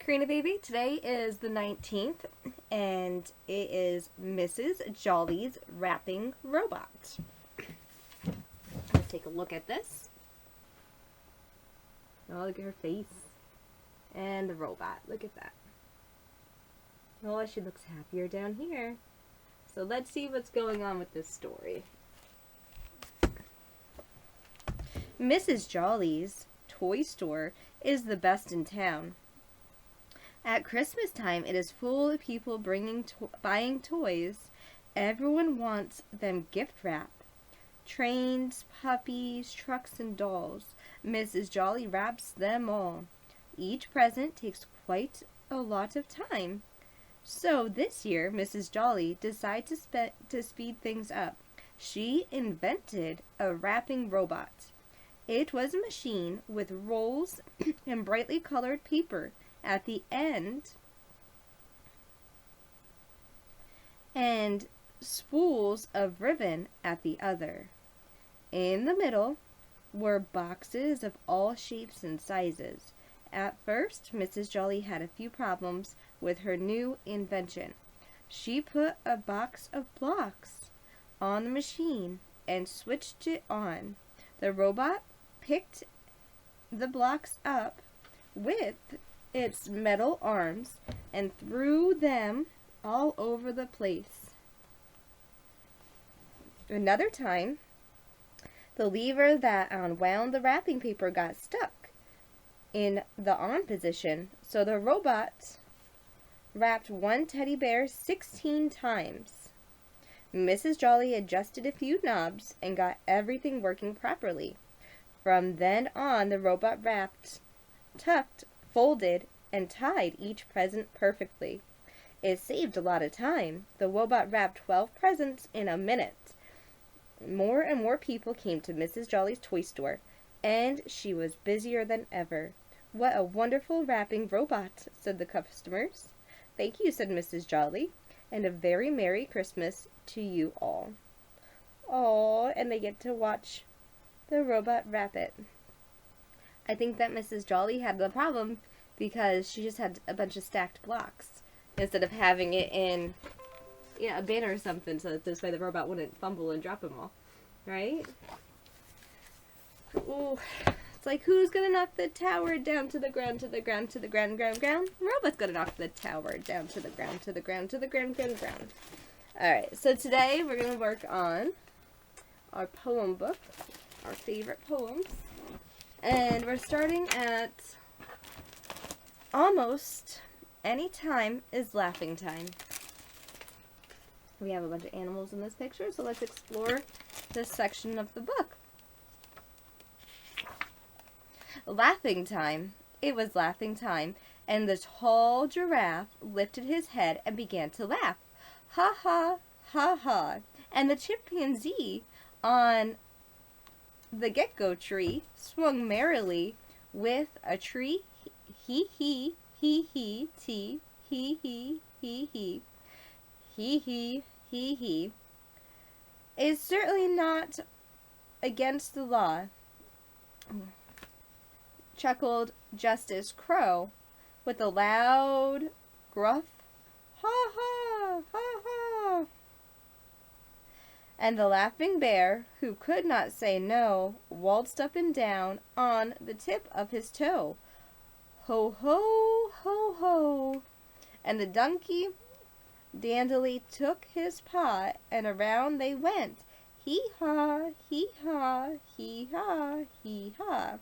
Karina baby, today is the 19th and it is Mrs. Jolly's wrapping robot. Let's take a look at this. Oh, look at her face. And the robot, look at that. Oh, she looks happier down here. So let's see what's going on with this story. Mrs. Jolly's toy store is the best in town. At Christmas time, it is full of people buying toys. Everyone wants them gift wrap. Trains, puppies, trucks, and dolls. Mrs. Jolly wraps them all. Each present takes quite a lot of time. So this year, Mrs. Jolly decided to speed things up. She invented a wrapping robot. It was a machine with rolls and brightly colored paper at the end and spools of ribbon at the other. In the middle were boxes of all shapes and sizes. At first, Mrs. Jolly had a few problems with her new invention. She put a box of blocks on the machine and switched it on. The robot picked the blocks up with its metal arms and threw them all over the place. Another time, the lever that unwound the wrapping paper got stuck in the on position, so the robot wrapped one teddy bear 16 times. Mrs. Jolly adjusted a few knobs and got everything working properly. From then on, the robot wrapped, tucked, folded, and tied each present perfectly. It saved a lot of time. The robot wrapped 12 presents in a minute. More and more people came to Mrs. Jolly's toy store, and she was busier than ever. "What a wonderful wrapping robot," said the customers. "Thank you," said Mrs. Jolly, "and a very Merry Christmas to you all." Oh, and they get to watch the robot wrap it. I think that Mrs. Jolly had the problem because she just had a bunch of stacked blocks instead of having it in a bin or something, so that this way the robot wouldn't fumble and drop them all, right? Ooh, it's like, who's gonna knock the tower down to the ground, to the ground, to the ground, ground, ground? The robot's gonna knock the tower down to the ground, to the ground, to the ground, ground, ground. Alright, so today we're gonna work on our poem book, our favorite poems. And we're starting at Almost Any Time is Laughing Time. We have a bunch of animals in this picture, so let's explore this section of the book. Laughing time. It was laughing time, and the tall giraffe lifted his head and began to laugh. Ha ha, ha ha. And the chimpanzee on the gecko tree swung merrily with a tree he he he he he he he he he he he he. It's certainly not against the law, chuckled Justice Crow with a loud gruff ha ha ha ha. And the laughing bear, who could not say no, waltzed up and down on the tip of his toe. Ho ho ho ho. And the donkey dandily took his paw, and around they went. Hee haw, hee haw, hee haw, hee haw.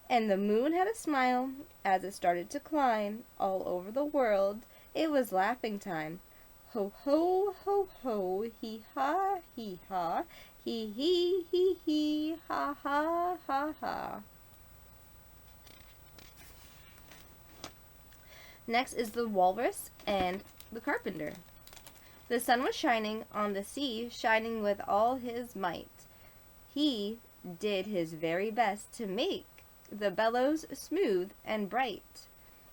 And the moon had a smile as it started to climb all over the world. It was laughing time. Ho ho ho ho, hee ha, hee ha, hee hee hee hee, ha ha ha ha. Next is the Walrus and the Carpenter. The sun was shining on the sea, shining with all his might. He did his very best to make the bellows smooth and bright.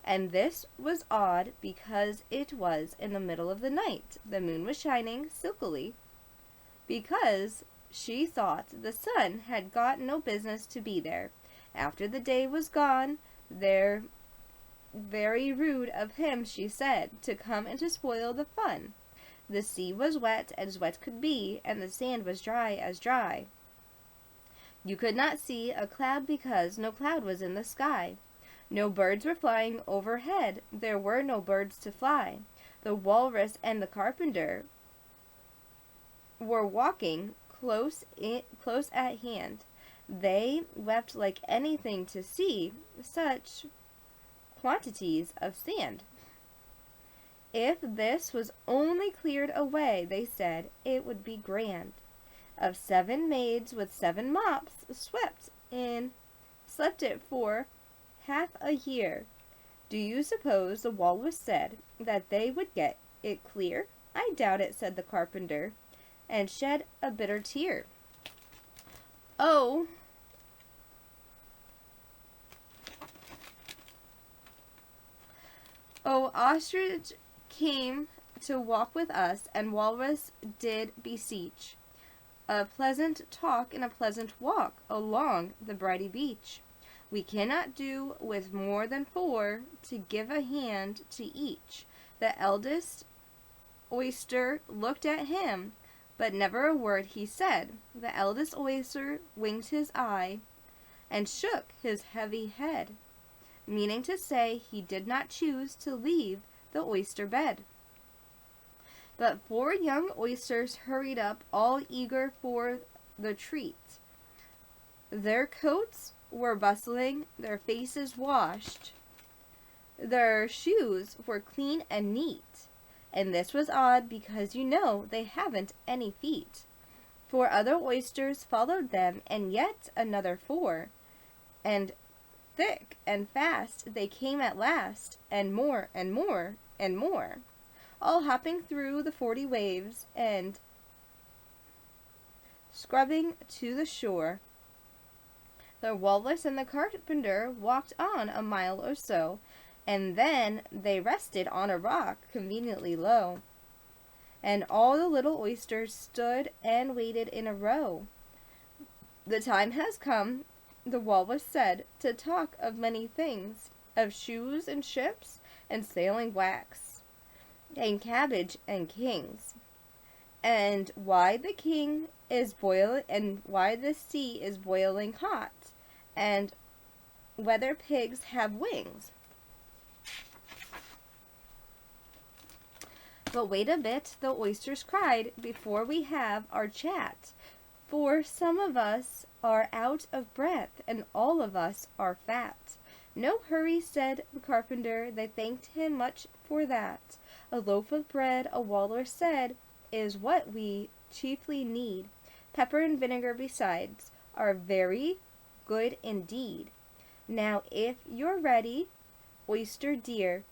And this was odd because it was in the middle of the night. The moon was shining silkily because she thought the sun had got no business to be there. After the day was gone, there very rude of him, she said, to come and to spoil the fun. The sea was wet as wet could be, and the sand was dry as dry. You could not see a cloud because no cloud was in the sky. No birds were flying overhead. There were no birds to fly. The Walrus and the Carpenter were walking close at hand. They wept like anything to see such quantities of sand. If this was only cleared away, they said, it would be grand. Of 7 maids with 7 mops swept it for half a year. Do you suppose, the Walrus said, that they would get it clear? I doubt it, said the Carpenter, and shed a bitter tear. Oh, Ostrich came to walk with us, and Walrus did beseech a pleasant talk and a pleasant walk along the brighty beach. We cannot do with more than 4 to give a hand to each. The eldest oyster looked at him, but never a word he said. The eldest oyster winked his eye and shook his heavy head, meaning to say he did not choose to leave the oyster bed. But 4 young oysters hurried up, all eager for the treat. Their coats were bustling, their faces washed, their shoes were clean and neat. And this was odd, because you know they haven't any feet. 4 other oysters followed them, and yet another 4. And thick and fast they came at last, and more and more and more, all hopping through the 40 waves and scrubbing to the shore. The Walrus and the Carpenter walked on a mile or so, and then they rested on a rock conveniently low. And all the little oysters stood and waited in a row. The time has come, the Walrus said, to talk of many things, of shoes and ships and sailing wax, and cabbage and kings, and why the king is boiling, and why the sea is boiling hot, and whether pigs have wings. But wait a bit, the oysters cried, before we have our chat, for some of us are out of breath, and all of us are fat. No hurry, said the Carpenter, they thanked him much for that. A loaf of bread, a Walrus said, is what we chiefly need. Pepper and vinegar besides are very good indeed. Now if you're ready, oyster dear,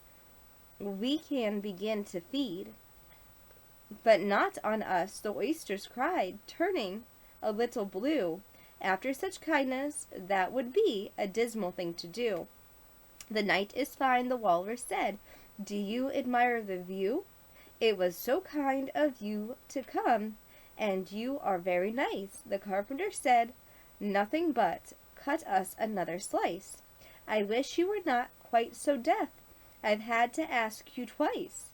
we can begin to feed. But not on us, the oysters cried, turning a little blue. After such kindness, that would be a dismal thing to do. The night is fine, the Walrus said. Do you admire the view? It was so kind of you to come, and you are very nice. The Carpenter said, nothing but cut us another slice. I wish you were not quite so deaf. I've had to ask you twice.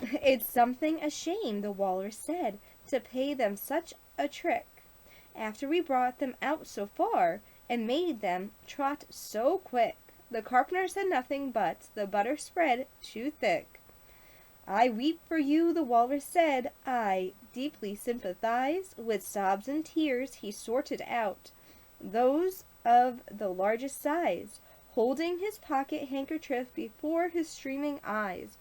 It's something a shame, the Walrus said, to pay them such a trick, after we brought them out so far, and made them trot so quick. The Carpenter said nothing, but the butter spread too thick. I weep for you, the Walrus said. I deeply sympathize. With sobs and tears he sorted out those of the largest size, holding his pocket handkerchief before his streaming eyes.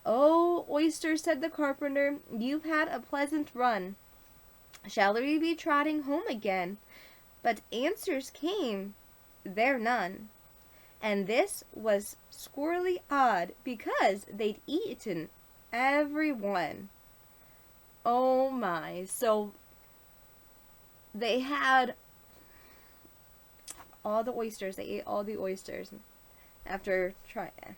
Oh, oysters, said the Carpenter, you've had a pleasant run. Shall we be trotting home again? But answers came there none. And this was squirrely odd, because they'd eaten every one. Oh my. So they had all the oysters. They ate all the oysters after trying.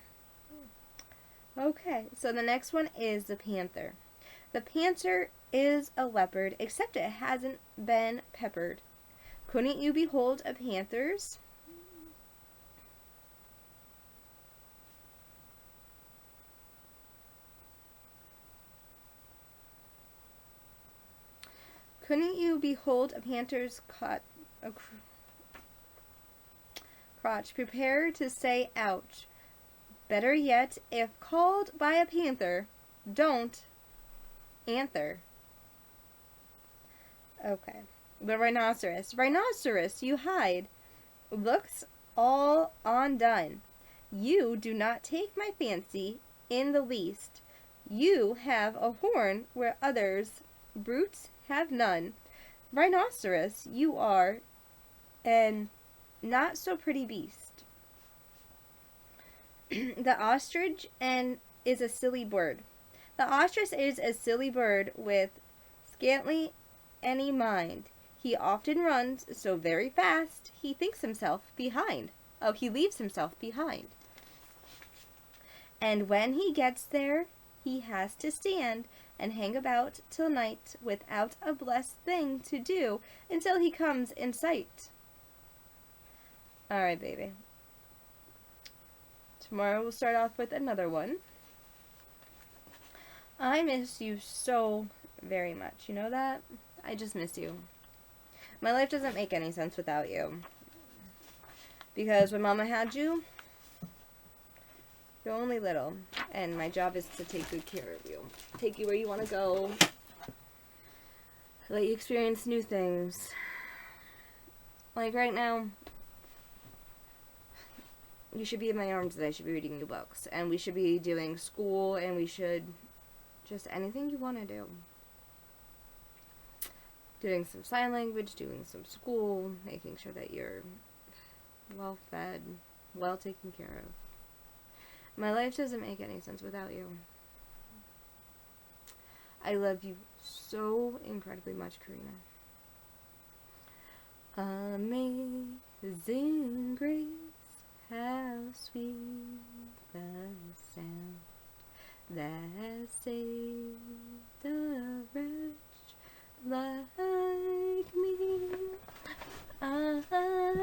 Okay, so the next one is the panther. The panther is a leopard, except it hasn't been peppered. Couldn't you behold a panther's Couldn't you behold a panther's crotch? Prepare to say ouch. Better yet, if called by a panther, don't anther. Okay. The rhinoceros. Rhinoceros, you hide. Looks all undone. You do not take my fancy in the least. You have a horn where others, brutes, have none. Rhinoceros, you are an not so pretty beast. The ostrich is a silly bird. The ostrich is a silly bird with scantly any mind. He often runs so very fast he thinks himself behind. Oh, he leaves himself behind. And when he gets there, he has to stand and hang about till night without a blessed thing to do until he comes in sight. Alright, baby. Tomorrow we'll start off with another one. I miss you so very much. You know that? I just miss you. My life doesn't make any sense without you. Because when Mama had you, you're only little. And my job is to take good care of you. Take you where you want to go. Let you experience new things. Like right now, you should be in my arms and I should be reading you books. And we should be doing school and we should just anything you want to do. Doing some sign language, doing some school, making sure that you're well fed, well taken care of. My life doesn't make any sense without you. I love you so incredibly much, Karina. Amazing grace, how sweet the sound that saved a wretch like me. I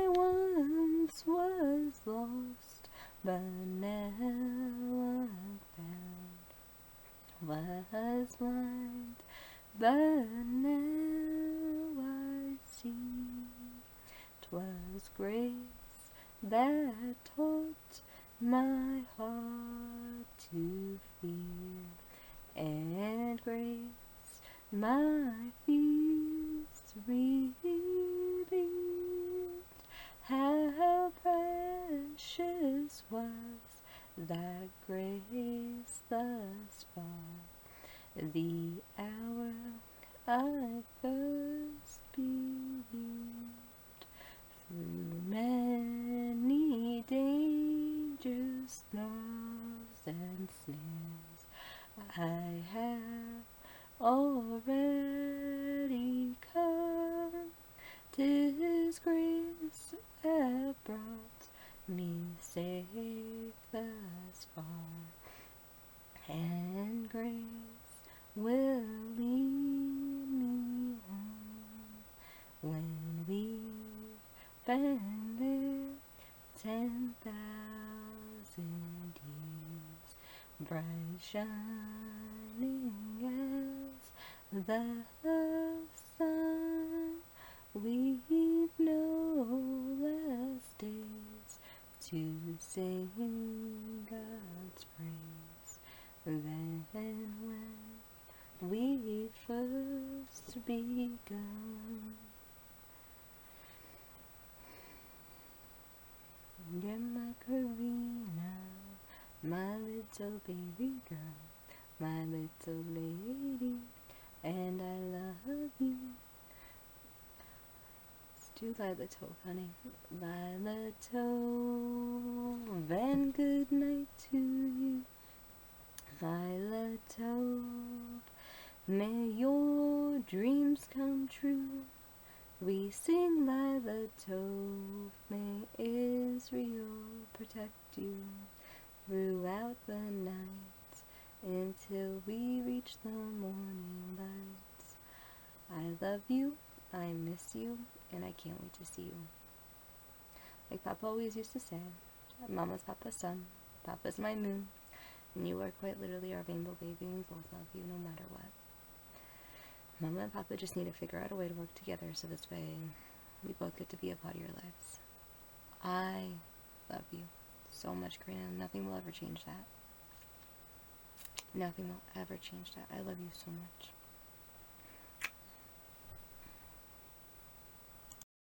once was lost, but now I'm found. Was blind, but now I see. 'Twas grace that taught my heart to fear, and grace my fears relieved. How precious was that grace thus far, the hour I first believed. Through many dangers, snares, and snares, I have already come. 'Tis grace that brought me safe thus far, and grace will lead me home when we've been there 10,000 years, bright shining as the sun. We've no less days to sing God's praise than when we first begun. You're my Karina, my little baby girl, my little lady, and I love you. Let's do Lila Tove, honey. Lila Tove, and good night to you. Lila Tove, may your dreams come true. We sing Lila Tove, may Israel protect you throughout the night until we reach the morning lights. I love you, I miss you, and I can't wait to see you. Like Papa always used to say, Mama's Papa's sun, Papa's my moon, and you are quite literally our rainbow baby, and we both love you no matter what. Mama and Papa just need to figure out a way to work together so this way we both get to be a part of your lives. I love you so much, Karina. Nothing will ever change that. Nothing will ever change that. I love you so much.